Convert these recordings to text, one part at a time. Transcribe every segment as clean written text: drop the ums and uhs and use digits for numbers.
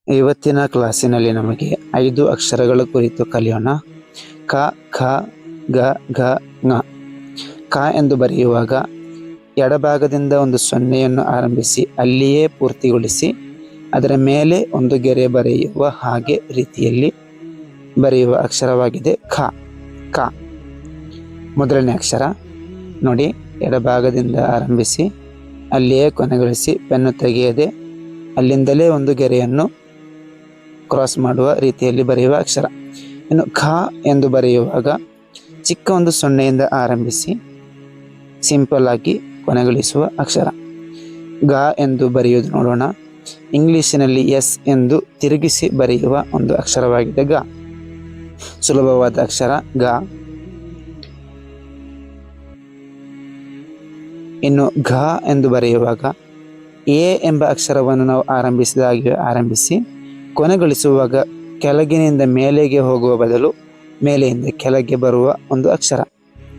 ಇವತ್ತಿನ ಕ್ಲಾಸಿನಲ್ಲಿ ನಮಗೆ 5 ಅಕ್ಷರಗಳ ಕುರಿತು ಕಲಿಯೋಣ. ಕ, ಖ, ಗ, ಘ, ङ. ಕ ಎಂದು ಬರೆಯುವಾಗ ಎಡಭಾಗದಿಂದ ಒಂದು ಸೊನ್ನೆಯನ್ನು ಆರಂಭಿಸಿ ಅಲ್ಲಿಯೇ ಪೂರ್ತಿಗೊಳಿಸಿ ಅದರ ಮೇಲೆ ಒಂದು ಗೆರೆ ಬರೆಯುವ ಹಾಗೆ ರೀತಿಯಲ್ಲಿ ಬರೆಯುವ ಅಕ್ಷರವಾಗಿದೆ ಖ. ಕ ಮೊದಲನೇ ಅಕ್ಷರ ನೋಡಿ, ಎಡಭಾಗದಿಂದ ಆರಂಭಿಸಿ ಅಲ್ಲಿಯೇ ಕೊನೆಗೊಳಿಸಿ ಪೆನ್ನು ತೆಗೆಯದೆ ಅಲ್ಲಿಂದಲೇ ಒಂದು ಗೆರೆಯನ್ನು ಕ್ರಾಸ್ ಮಾಡುವ ರೀತಿಯಲ್ಲಿ ಬರೆಯುವ ಅಕ್ಷರ. ಇನ್ನು ಖ ಎಂದು ಬರೆಯುವಾಗ ಚಿಕ್ಕ ಒಂದು ಸೊನ್ನೆಯಿಂದ ಆರಂಭಿಸಿ ಸಿಂಪಲ್ ಆಗಿ ಕೊನೆಗೊಳಿಸುವ ಅಕ್ಷರ. ಗ ಎಂದು ಬರೆಯುವುದು ನೋಡೋಣ. ಇಂಗ್ಲಿಷಿನಲ್ಲಿ ಎಸ್ ಎಂದು ತಿರುಗಿಸಿ ಬರೆಯುವ ಒಂದು ಅಕ್ಷರವಾಗಿದೆ ಗ. ಸುಲಭವಾದ ಅಕ್ಷರ ಗ. ಇನ್ನು ಘ ಎಂದು ಬರೆಯುವಾಗ ಎ ಎಂಬ ಅಕ್ಷರವನ್ನು ನಾವು ಆರಂಭಿಸಿ ಕೊನೆಗೊಳಿಸುವಾಗ ಕೆಳಗಿನಿಂದ ಮೇಲೆಗೆ ಹೋಗುವ ಬದಲು ಮೇಲೆಯಿಂದ ಕೆಳಗೆ ಬರುವ ಒಂದು ಅಕ್ಷರ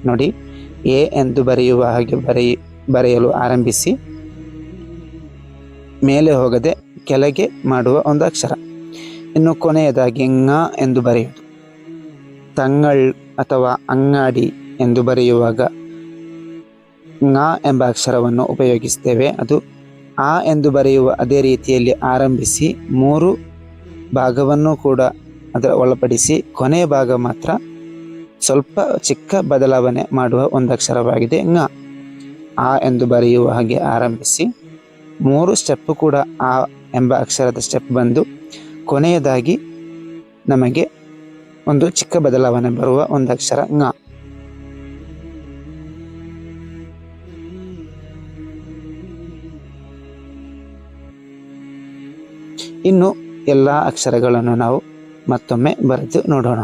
ನೋಡಿ. ಎ ಎಂದು ಬರೆಯುವ ಹಾಗೆ ಬರೆಯಲು ಆರಂಭಿಸಿ ಮೇಲೆ ಹೋಗದೆ ಕೆಳಗೆ ಮಾಡುವ ಒಂದು ಅಕ್ಷರ. ಇನ್ನು ಕೊನೆಯದಾಗಿ ङ ಎಂದು ಬರೆಯುವುದು. ತಂಗಳ್ ಅಥವಾ ಅಂಗಾಡಿ ಎಂದು ಬರೆಯುವಾಗ ङ ಎಂಬ ಅಕ್ಷರವನ್ನು ಉಪಯೋಗಿಸ್ತೇವೆ. ಅದು ಆ ಎಂದು ಬರೆಯುವ ಅದೇ ರೀತಿಯಲ್ಲಿ ಆರಂಭಿಸಿ 3 ಭಾಗವನ್ನು ಕೂಡ ಅದರ ಒಳಪಡಿಸಿ ಕೊನೆಯ ಭಾಗ ಮಾತ್ರ ಸ್ವಲ್ಪ ಚಿಕ್ಕ ಬದಲಾವಣೆ ಮಾಡುವ ಒಂದು ಅಕ್ಷರವಾಗಿದೆ ङ. ಆ ಎಂದು ಬರೆಯುವ ಹಾಗೆ ಆರಂಭಿಸಿ 3 ಸ್ಟೆಪ್ ಕೂಡ ಆ ಎಂಬ ಅಕ್ಷರದ ಸ್ಟೆಪ್ ಬಂದು ಕೊನೆಯದಾಗಿ ನಮಗೆ ಒಂದು ಚಿಕ್ಕ ಬದಲಾವಣೆ ಬರುವ ಒಂದು ಅಕ್ಷರ ङ. ಇನ್ನು ಎಲ್ಲ ಅಕ್ಷರಗಳನ್ನು ನಾವು ಮತ್ತೊಮ್ಮೆ ಬರೆದು ನೋಡೋಣ.